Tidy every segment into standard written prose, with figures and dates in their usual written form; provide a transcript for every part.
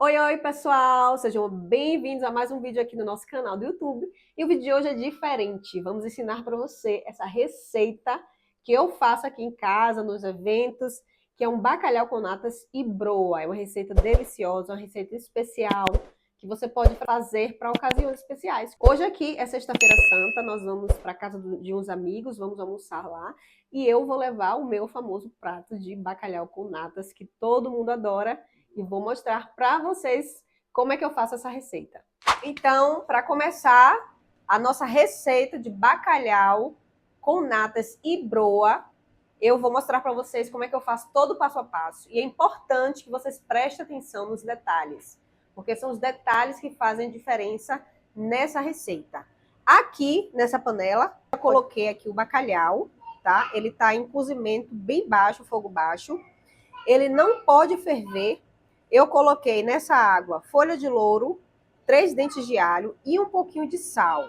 Oi, oi, pessoal! Sejam bem-vindos a mais um vídeo aqui no nosso canal do YouTube. E o vídeo de hoje é diferente. Vamos ensinar para você essa receita que eu faço aqui em casa, nos eventos, que é um bacalhau com natas e broa. É uma receita deliciosa, uma receita especial que você pode fazer para ocasiões especiais. Hoje aqui é sexta-feira santa, nós vamos para casa de uns amigos, vamos almoçar lá. E eu vou levar o meu famoso prato de bacalhau com natas, que todo mundo adora, e vou mostrar para vocês como é que eu faço essa receita. Então, para começar, a nossa receita de bacalhau com natas e broa, eu vou mostrar para vocês como é que eu faço todo o passo a passo. E é importante que vocês prestem atenção nos detalhes, porque são os detalhes que fazem diferença nessa receita. Aqui, nessa panela, eu coloquei aqui o bacalhau, tá? Ele tá em cozimento bem baixo, fogo baixo. Ele não pode ferver. Eu coloquei nessa água folha de louro, 3 dentes de alho e um pouquinho de sal.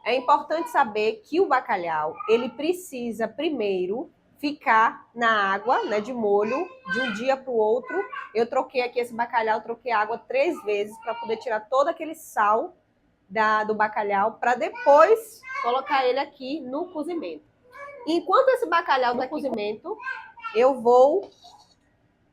É importante saber que o bacalhau, ele precisa primeiro ficar na água, né, de molho, de um dia para o outro. Eu troquei aqui esse bacalhau, troquei a água 3 vezes para poder tirar todo aquele sal do bacalhau, para depois colocar ele aqui no cozimento. Enquanto esse bacalhau está no cozimento, eu vou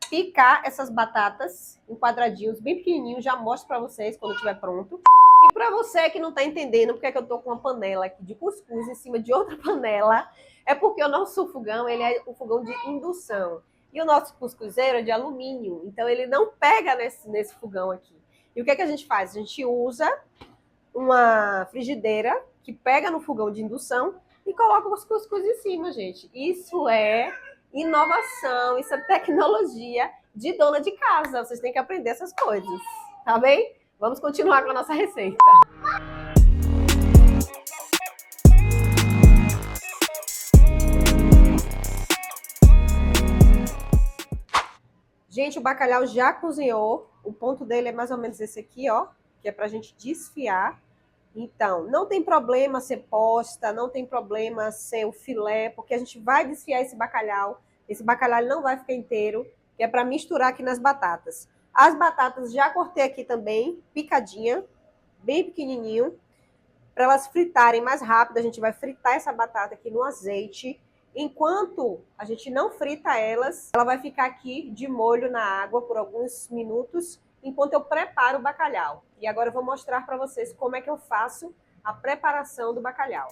picar essas batatas em quadradinhos bem pequenininhos, já mostro para vocês quando estiver pronto. E para você que não está entendendo porque é que eu tô com uma panela aqui de cuscuz em cima de outra panela, é porque o nosso fogão, ele é um fogão de indução. E o nosso cuscuzeiro é de alumínio, então ele não pega nesse fogão aqui. E o que é que a gente faz? A gente usa uma frigideira que pega no fogão de indução e coloca os cuscuz em cima, gente. Isso é inovação, isso é tecnologia de dona de casa. Vocês têm que aprender essas coisas, tá bem? Vamos continuar com a nossa receita. Gente, o bacalhau já cozinhou. O ponto dele é mais ou menos esse aqui, ó, que é pra gente desfiar. Então, não tem problema ser posta, não tem problema ser o filé, porque a gente vai desfiar esse bacalhau. Esse bacalhau não vai ficar inteiro, que é para misturar aqui nas batatas. As batatas já cortei aqui também, picadinha, bem pequenininho, para elas fritarem mais rápido. A gente vai fritar essa batata aqui no azeite. Enquanto a gente não frita elas, ela vai ficar aqui de molho na água por alguns minutos, enquanto eu preparo o bacalhau. E agora eu vou mostrar para vocês como é que eu faço a preparação do bacalhau.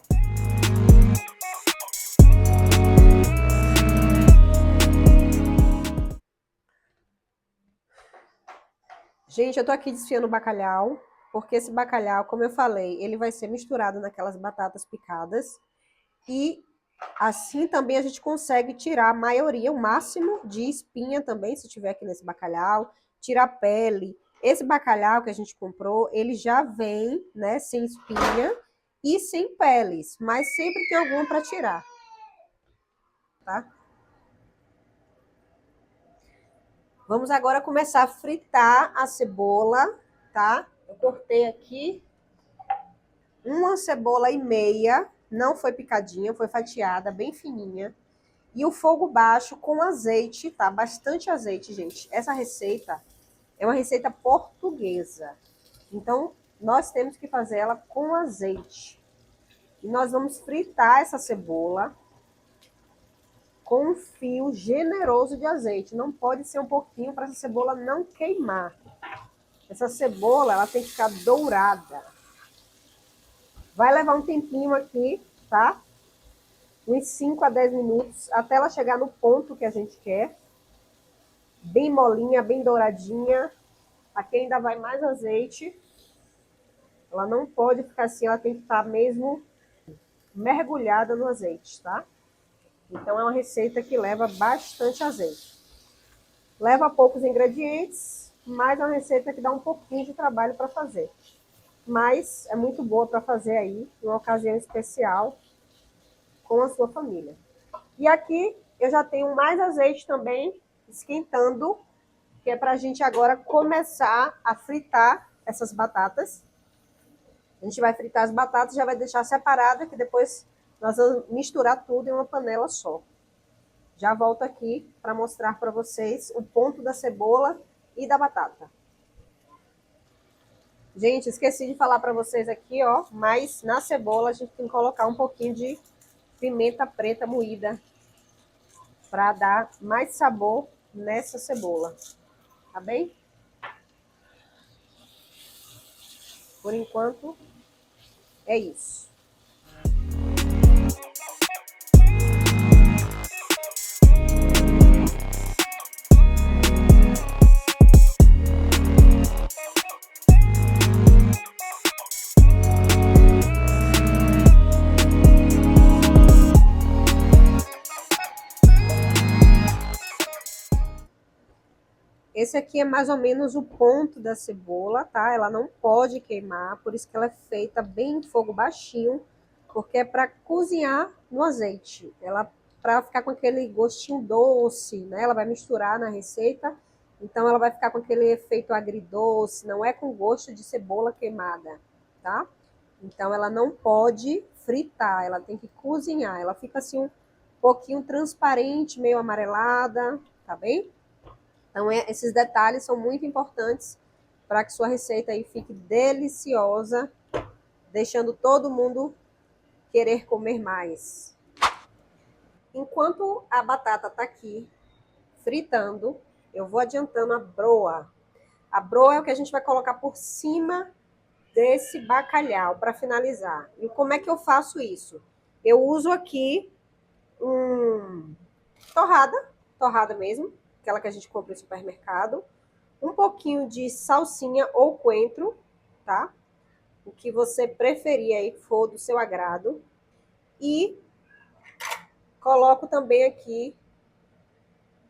Gente, eu tô aqui desfiando o bacalhau, porque esse bacalhau, como eu falei, ele vai ser misturado naquelas batatas picadas. E assim também a gente consegue tirar a maioria, o máximo de espinha também, se tiver aqui nesse bacalhau, tirar a pele. Esse bacalhau que a gente comprou, ele já vem, né, sem espinha e sem peles, mas sempre tem alguma para tirar, tá? Vamos agora começar a fritar a cebola, tá? Eu cortei aqui uma cebola e meia, não foi picadinha, foi fatiada, bem fininha. E o fogo baixo com azeite, tá? Bastante azeite, gente. Essa receita é uma receita portuguesa. Então, nós temos que fazer ela com azeite. E nós vamos fritar essa cebola com um fio generoso de azeite. Não pode ser um pouquinho para essa cebola não queimar. Essa cebola, ela tem que ficar dourada. Vai levar um tempinho aqui, tá? Uns 5 a 10 minutos, até ela chegar no ponto que a gente quer. Bem molinha, bem douradinha. Aqui ainda vai mais azeite. Ela não pode ficar assim, ela tem que estar mesmo mergulhada no azeite, tá? Então é uma receita que leva bastante azeite. Leva poucos ingredientes, mas é uma receita que dá um pouquinho de trabalho para fazer. Mas é muito boa para fazer aí, em uma ocasião especial, com a sua família. E aqui eu já tenho mais azeite também, esquentando, que é para a gente agora começar a fritar essas batatas. A gente vai fritar as batatas, já vai deixar separada, que depois nós vamos misturar tudo em uma panela só. Já volto aqui para mostrar para vocês o ponto da cebola e da batata. Gente, esqueci de falar para vocês aqui, ó, mas na cebola a gente tem que colocar um pouquinho de pimenta preta moída para dar mais sabor nessa cebola, tá bem? Por enquanto, é isso. Esse aqui é mais ou menos o ponto da cebola, tá? Ela não pode queimar, por isso que ela é feita bem em fogo baixinho, porque é para cozinhar no azeite. Ela para ficar com aquele gostinho doce, né? Ela vai misturar na receita, então ela vai ficar com aquele efeito agridoce, não é com gosto de cebola queimada, tá? Então ela não pode fritar, ela tem que cozinhar. Ela fica assim um pouquinho transparente, meio amarelada, tá bem? Então, esses detalhes são muito importantes para que sua receita aí fique deliciosa, deixando todo mundo querer comer mais. Enquanto a batata está aqui fritando, eu vou adiantando a broa. A broa é o que a gente vai colocar por cima desse bacalhau para finalizar. E como é que eu faço isso? Eu uso aqui torrada mesmo, aquela que a gente compra no supermercado, um pouquinho de salsinha ou coentro, tá? O que você preferir aí, for do seu agrado. E coloco também aqui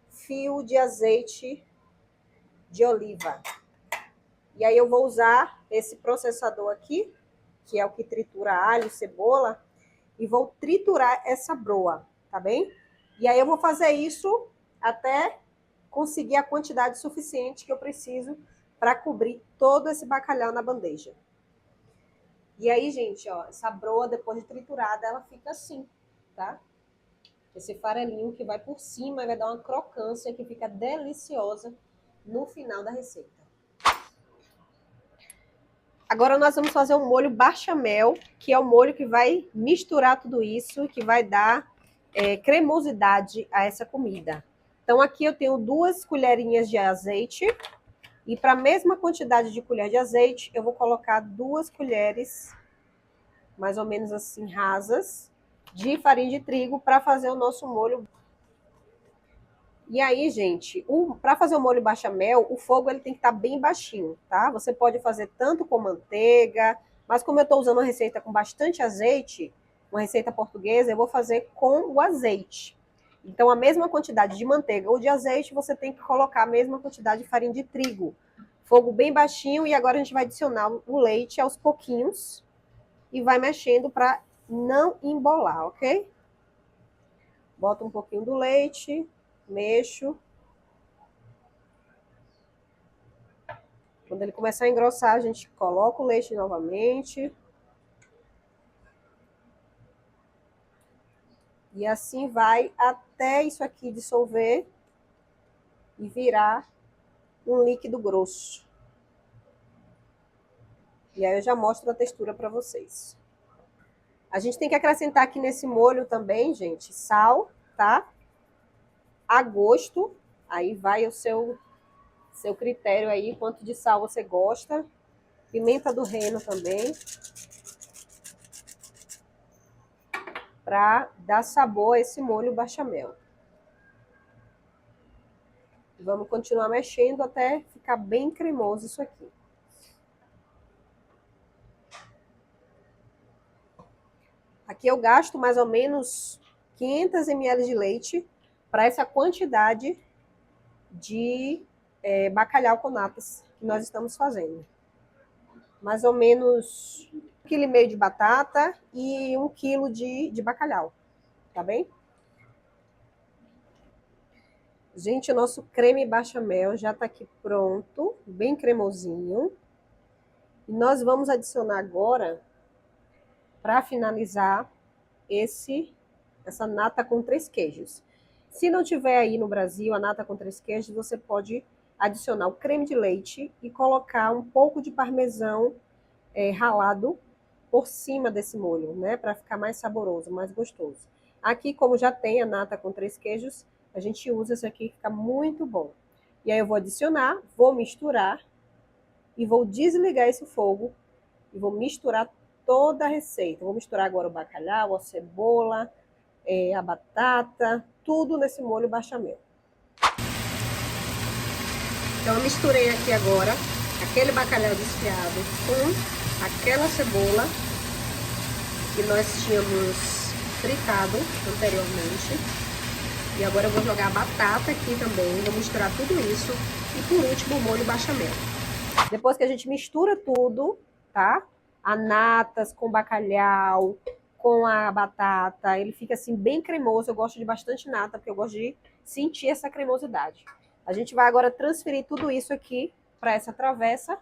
fio de azeite de oliva. E aí eu vou usar esse processador aqui, que é o que tritura alho, cebola, e vou triturar essa broa, tá bem? E aí eu vou fazer isso até conseguir a quantidade suficiente que eu preciso para cobrir todo esse bacalhau na bandeja. E aí, gente, ó, essa broa, depois de triturada, ela fica assim, tá? Esse farelinho que vai por cima e vai dar uma crocância que fica deliciosa no final da receita. Agora nós vamos fazer um molho bechamel, que é o molho que vai misturar tudo isso, que vai dar cremosidade a essa comida. Então aqui eu tenho 2 colherinhas de azeite, e para a mesma quantidade de colher de azeite, eu vou colocar 2 colheres, mais ou menos assim, rasas, de farinha de trigo para fazer o nosso molho. E aí, gente, para fazer o molho bechamel, o fogo ele tem que estar bem baixinho, tá? Você pode fazer tanto com manteiga, mas como eu estou usando uma receita com bastante azeite, uma receita portuguesa, eu vou fazer com o azeite. Então, a mesma quantidade de manteiga ou de azeite, você tem que colocar a mesma quantidade de farinha de trigo. Fogo bem baixinho, e agora a gente vai adicionar o leite aos pouquinhos e vai mexendo para não embolar, ok? Bota um pouquinho do leite, mexo. Quando ele começar a engrossar, a gente coloca o leite novamente. E assim vai até isso aqui dissolver e virar um líquido grosso. E aí eu já mostro a textura para vocês. A gente tem que acrescentar aqui nesse molho também, gente, sal, tá? A gosto. Aí vai o seu critério aí, quanto de sal você gosta. Pimenta do reino também. Para dar sabor a esse molho bechamel. Vamos continuar mexendo até ficar bem cremoso isso aqui. Aqui eu gasto mais ou menos 500 ml de leite para essa quantidade de bacalhau com natas que nós estamos fazendo. Mais ou menos 1,5 kg de batata e 1 kg de bacalhau, tá bem? Gente, o nosso creme bechamel já tá aqui pronto, bem cremosinho. E nós vamos adicionar agora, para finalizar, essa nata com 3 queijos. Se não tiver aí no Brasil a nata com 3 queijos, você pode adicionar o creme de leite e colocar um pouco de parmesão ralado por cima desse molho, né? Para ficar mais saboroso, mais gostoso. Aqui, como já tem a nata com 3 queijos, a gente usa esse aqui, fica muito bom. E aí eu vou adicionar, vou misturar e vou desligar esse fogo e vou misturar toda a receita. Vou misturar agora o bacalhau, a cebola, a batata, tudo nesse molho bechamel. Então eu misturei aqui agora aquele bacalhau desfiado com aquela cebola que nós tínhamos fritado anteriormente. E agora eu vou jogar a batata aqui também, vou misturar tudo isso. E por último o molho bechamel. Depois que a gente mistura tudo, tá? A natas com bacalhau, com a batata, ele fica assim bem cremoso. Eu gosto de bastante nata, porque eu gosto de sentir essa cremosidade. A gente vai agora transferir tudo isso aqui para essa travessa.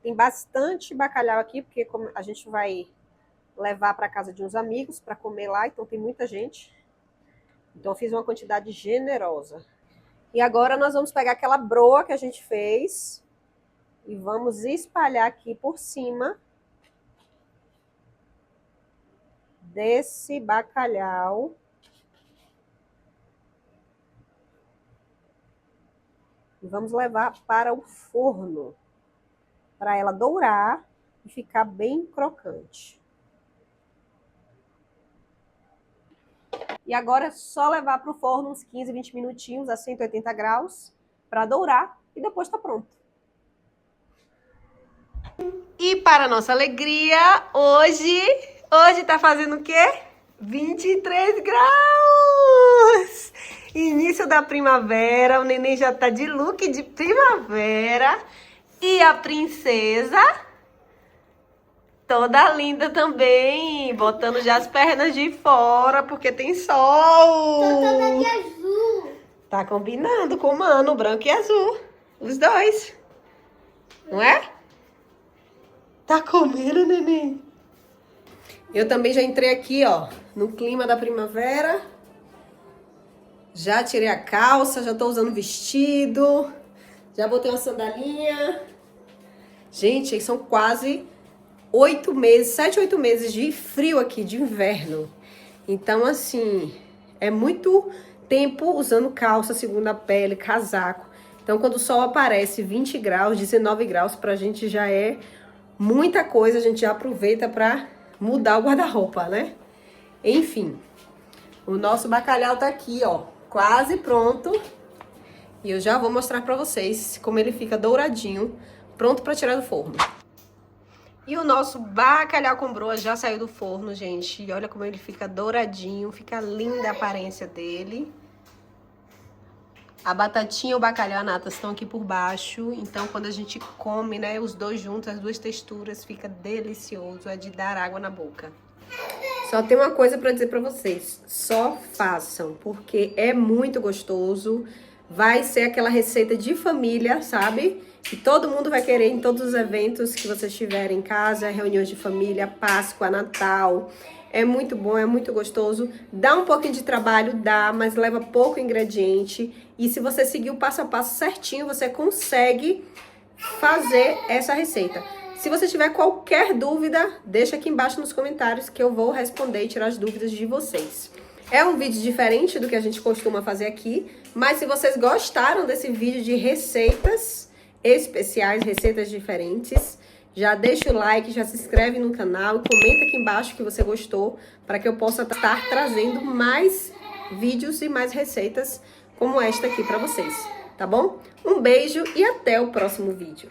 Tem bastante bacalhau aqui, porque a gente vai levar para casa de uns amigos para comer lá, então tem muita gente. Então eu fiz uma quantidade generosa. E agora nós vamos pegar aquela broa que a gente fez e vamos espalhar aqui por cima desse bacalhau. E vamos levar para o forno, para ela dourar e ficar bem crocante. E agora é só levar para o forno uns 15, 20 minutinhos a 180 graus para dourar e depois tá pronto. E para nossa alegria, hoje tá fazendo o quê? 23 graus! Início da primavera, o neném já tá de look de primavera e a princesa toda linda também, botando já as pernas de fora, porque tem sol. Tô toda de azul. Tá combinando com o mano, branco e azul. Os dois. Não é? Tá comendo, neném? Eu também já entrei aqui, ó, no clima da primavera. Já tirei a calça, já tô usando vestido. Já botei uma sandalinha. Gente, são quase 8 meses, 7, 8 meses de frio aqui, de inverno. Então, assim, é muito tempo usando calça, segunda pele, casaco. Então, quando o sol aparece 20 graus, 19 graus, pra gente já é muita coisa. A gente já aproveita pra mudar o guarda-roupa, né? Enfim, o nosso bacalhau tá aqui, ó, quase pronto. E eu já vou mostrar pra vocês como ele fica douradinho, pronto pra tirar do forno. E o nosso bacalhau com broa já saiu do forno, gente. E olha como ele fica douradinho, fica linda a aparência dele. A batatinha e o bacalhau, a nata, estão aqui por baixo. Então, quando a gente come, né, os dois juntos, as duas texturas, fica delicioso. É de dar água na boca. Só tem uma coisa pra dizer pra vocês. Só façam, porque é muito gostoso. Vai ser aquela receita de família, sabe? Que todo mundo vai querer em todos os eventos que vocês tiverem em casa, reuniões de família, Páscoa, Natal. É muito bom, é muito gostoso. Dá um pouquinho de trabalho, dá, mas leva pouco ingrediente. E se você seguir o passo a passo certinho, você consegue fazer essa receita. Se você tiver qualquer dúvida, deixa aqui embaixo nos comentários que eu vou responder e tirar as dúvidas de vocês. É um vídeo diferente do que a gente costuma fazer aqui, mas se vocês gostaram desse vídeo de receitas especiais, receitas diferentes, já deixa o like, já se inscreve no canal e comenta aqui embaixo que você gostou, para que eu possa estar trazendo mais vídeos e mais receitas como esta aqui para vocês, tá bom? Um beijo e até o próximo vídeo.